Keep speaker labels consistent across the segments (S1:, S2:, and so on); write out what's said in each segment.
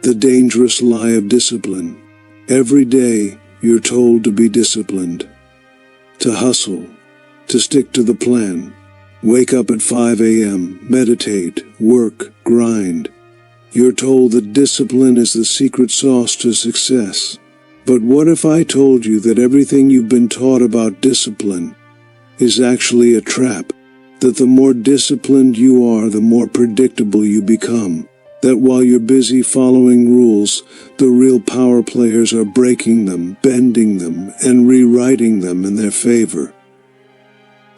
S1: The dangerous lie of discipline. Every day, you're told to be disciplined, to hustle, to stick to the plan. Wake up at 5 a.m., meditate, work, grind. You're told that discipline is the secret sauce to success. But what if I told you that everything you've been taught about discipline is actually a trap? That the more disciplined you are, the more predictable you become. That while you're busy following rules, the real power players are breaking them, bending them, and rewriting them in their favor.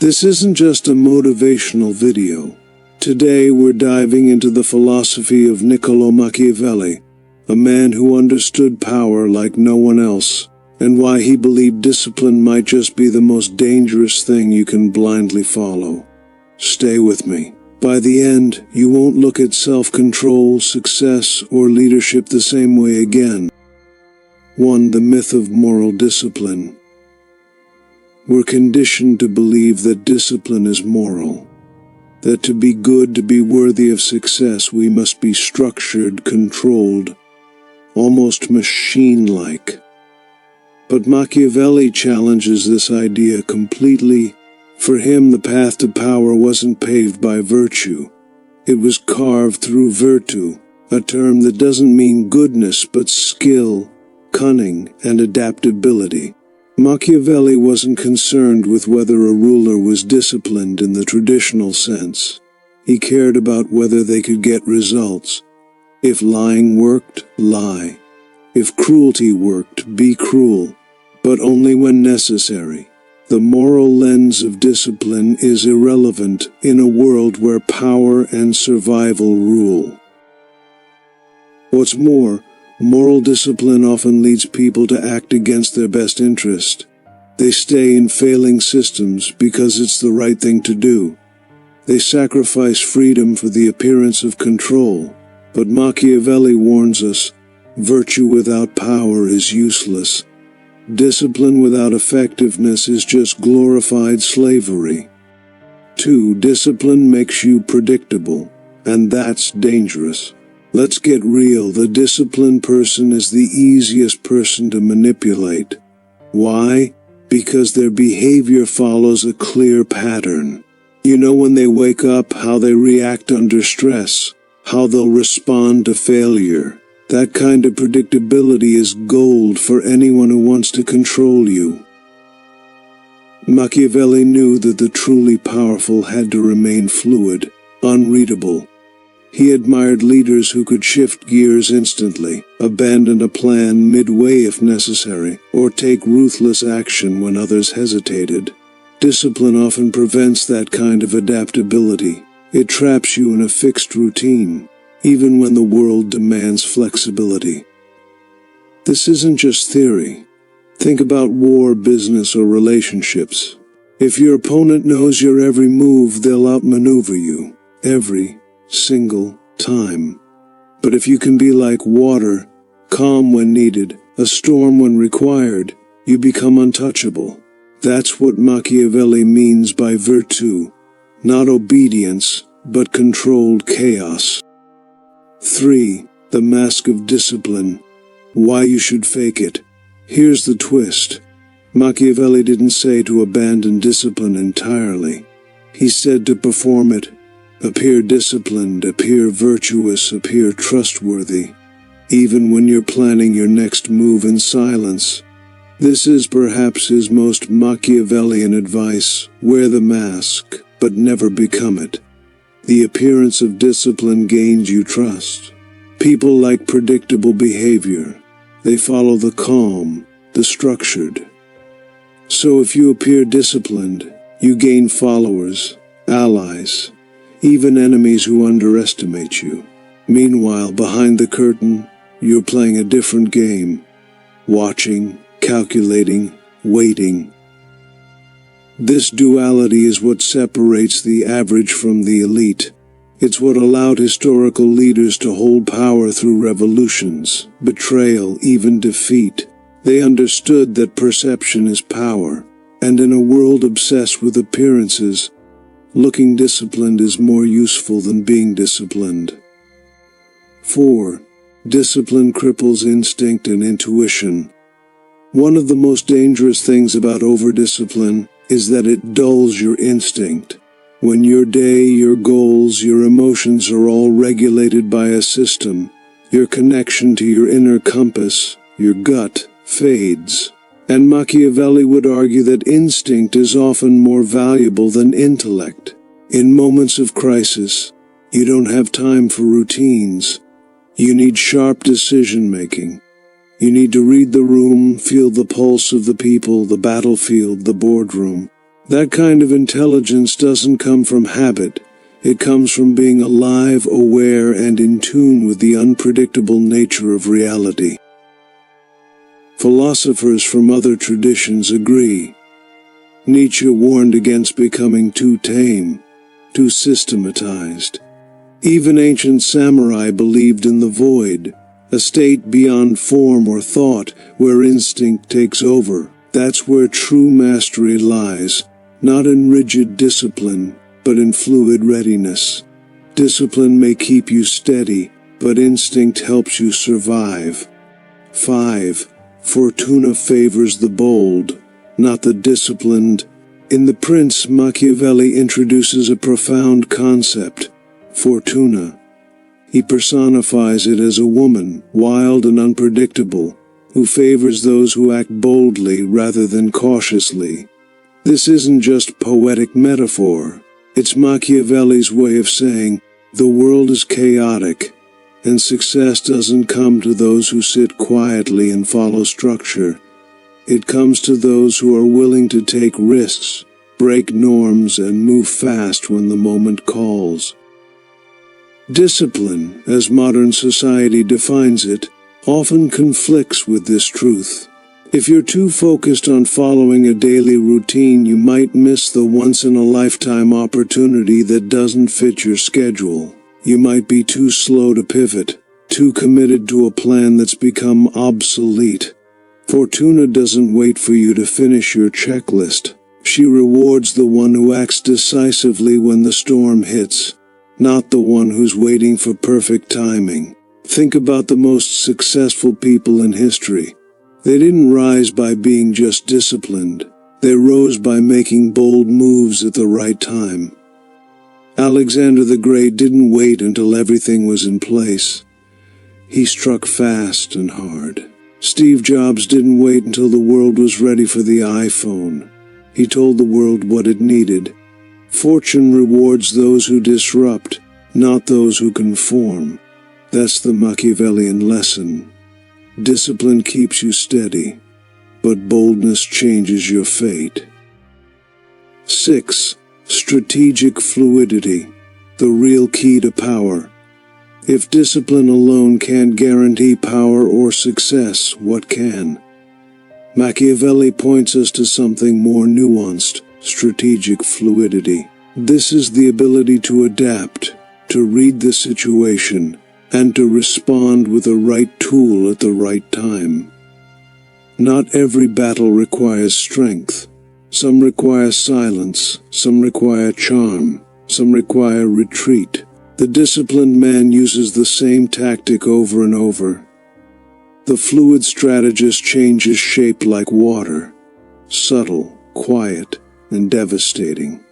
S1: This isn't just a motivational video. Today we're diving into the philosophy of Niccolò Machiavelli, a man who understood power like no one else, and why he believed discipline might just be the most dangerous thing you can blindly follow. Stay with me. By the end, you won't look at self-control, success, or leadership the same way again. 1. The myth of moral discipline. We're conditioned to believe that discipline is moral. That to be good, to be worthy of success, we must be structured, controlled, almost machine-like. But Machiavelli challenges this idea completely. For him, the path to power wasn't paved by virtue. It was carved through virtu, a term that doesn't mean goodness but skill, cunning, and adaptability. Machiavelli wasn't concerned with whether a ruler was disciplined in the traditional sense. He cared about whether they could get results. If lying worked, lie. If cruelty worked, be cruel, but only when necessary. The moral lens of discipline is irrelevant in a world where power and survival rule. What's more, moral discipline often leads people to act against their best interest. They stay in failing systems because it's the right thing to do. They sacrifice freedom for the appearance of control. But Machiavelli warns us, virtue without power is useless. Discipline without effectiveness is just glorified slavery. 2. Discipline makes you predictable, and that's dangerous. Let's get real. The disciplined person is the easiest person to manipulate. Why? Because their behavior follows a clear pattern. You know when they wake up, how they react under stress, how they'll respond to failure. That kind of predictability is gold for anyone who wants to control you. Machiavelli knew that the truly powerful had to remain fluid, unreadable. He admired leaders who could shift gears instantly, abandon a plan midway if necessary, or take ruthless action when others hesitated. Discipline often prevents that kind of adaptability. It traps you in a fixed routine, even when the world demands flexibility. This isn't just theory. Think about war, business, or relationships. If your opponent knows your every move, they'll outmaneuver you, every single time. But if you can be like water, calm when needed, a storm when required, you become untouchable. That's what Machiavelli means by virtù, not obedience, but controlled chaos. 3. The mask of discipline. Why you should fake it. Here's the twist. Machiavelli didn't say to abandon discipline entirely. He said to perform it. Appear disciplined, appear virtuous, appear trustworthy, even when you're planning your next move in silence. This is perhaps his most Machiavellian advice. Wear the mask, but never become it. The appearance of discipline gains you trust. People like predictable behavior. They follow the calm, the structured. So if you appear disciplined, you gain followers, allies, even enemies who underestimate you. Meanwhile, behind the curtain, you're playing a different game. Watching, calculating, waiting. This duality is what separates the average from the elite. It's what allowed historical leaders to hold power through revolutions, betrayal, even defeat. They understood that perception is power, and in a world obsessed with appearances, looking disciplined is more useful than being disciplined. 4. Discipline cripples instinct and intuition. One of the most dangerous things about over-discipline is that it dulls your instinct. When your day, your goals, your emotions are all regulated by a system, your connection to your inner compass, your gut, fades. And Machiavelli would argue that instinct is often more valuable than intellect. In moments of crisis, you don't have time for routines. You need sharp decision-making. You need to read the room, feel the pulse of the people, the battlefield, the boardroom. That kind of intelligence doesn't come from habit. It comes from being alive, aware, and in tune with the unpredictable nature of reality. Philosophers from other traditions agree. Nietzsche warned against becoming too tame, too systematized. Even ancient samurai believed in the void, a state beyond form or thought where instinct takes over. That's where true mastery lies, not in rigid discipline, but in fluid readiness. Discipline may keep you steady, but instinct helps you survive. 5. Fortuna favors the bold, not the disciplined. In The Prince, Machiavelli introduces a profound concept, Fortuna. He personifies it as a woman, wild and unpredictable, who favors those who act boldly rather than cautiously. This isn't just poetic metaphor. It's Machiavelli's way of saying, the world is chaotic, and success doesn't come to those who sit quietly and follow structure. It comes to those who are willing to take risks, break norms, and move fast when the moment calls. Discipline, as modern society defines it, often conflicts with this truth. If you're too focused on following a daily routine, you might miss the once-in-a-lifetime opportunity that doesn't fit your schedule. You might be too slow to pivot, too committed to a plan that's become obsolete. Fortuna doesn't wait for you to finish your checklist. She rewards the one who acts decisively when the storm hits, not the one who's waiting for perfect timing. Think about the most successful people in history. They didn't rise by being just disciplined. They rose by making bold moves at the right time. Alexander the Great didn't wait until everything was in place. He struck fast and hard. Steve Jobs didn't wait until the world was ready for the iPhone. He told the world what it needed. Fortune rewards those who disrupt, not those who conform. That's the Machiavellian lesson. Discipline keeps you steady, but boldness changes your fate. 6. Strategic fluidity, the real key to power. If discipline alone can't guarantee power or success, what can? Machiavelli points us to something more nuanced, strategic fluidity. This is the ability to adapt, to read the situation, and to respond with the right tool at the right time. Not every battle requires strength. Some require silence, some require charm, some require retreat. The disciplined man uses the same tactic over and over. The fluid strategist changes shape like water, subtle, quiet, and devastating.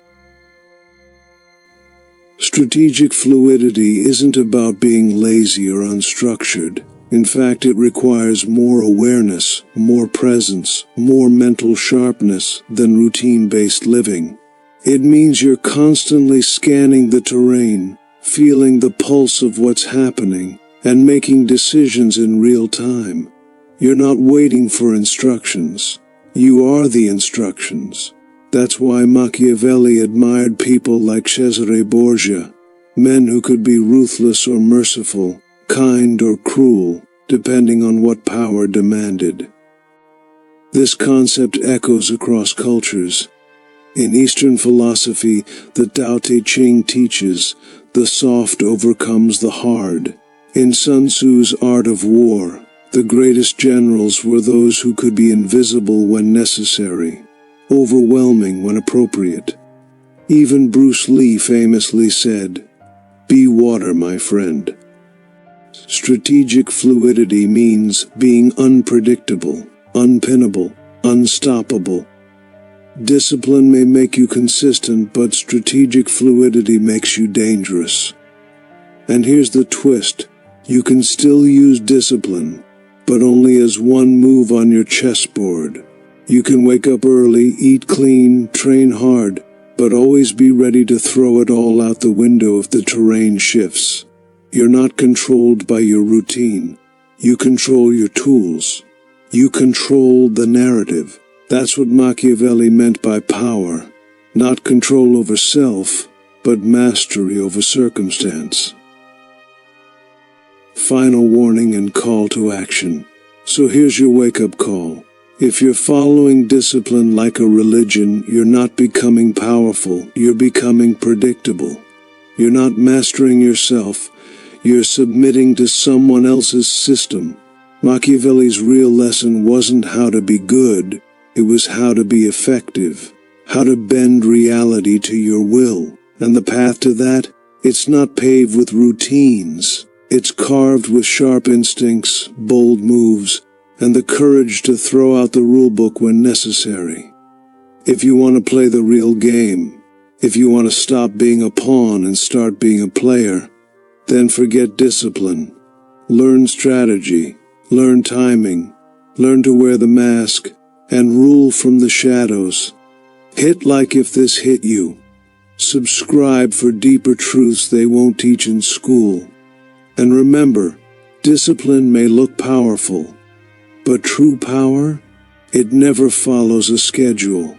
S1: Strategic fluidity isn't about being lazy or unstructured. In fact, it requires more awareness, more presence, more mental sharpness than routine-based living. It means you're constantly scanning the terrain, feeling the pulse of what's happening, and making decisions in real time. You're not waiting for instructions. You are the instructions. That's why Machiavelli admired people like Cesare Borgia, men who could be ruthless or merciful, kind or cruel, depending on what power demanded. This concept echoes across cultures. In Eastern philosophy, the Tao Te Ching teaches, the soft overcomes the hard. In Sun Tzu's Art of War, the greatest generals were those who could be invisible when necessary, overwhelming when appropriate. Even Bruce Lee famously said, "Be water, my friend." Strategic fluidity means being unpredictable, unpinnable, unstoppable. Discipline may make you consistent, but strategic fluidity makes you dangerous. And here's the twist. You can still use discipline, but only as one move on your chessboard. You can wake up early, eat clean, train hard, but always be ready to throw it all out the window if the terrain shifts. You're not controlled by your routine. You control your tools. You control the narrative. That's what Machiavelli meant by power. Not control over self, but mastery over circumstance. Final warning and call to action. So here's your wake-up call. If you're following discipline like a religion, you're not becoming powerful, you're becoming predictable. You're not mastering yourself, you're submitting to someone else's system. Machiavelli's real lesson wasn't how to be good, it was how to be effective, how to bend reality to your will. And the path to that, it's not paved with routines. It's carved with sharp instincts, bold moves, and the courage to throw out the rulebook when necessary. If you want to play the real game, if you want to stop being a pawn and start being a player, then forget discipline. Learn strategy, learn timing, learn to wear the mask, and rule from the shadows. Hit like if this hit you. Subscribe for deeper truths they won't teach in school. And remember, discipline may look powerful, but true power, it never follows a schedule.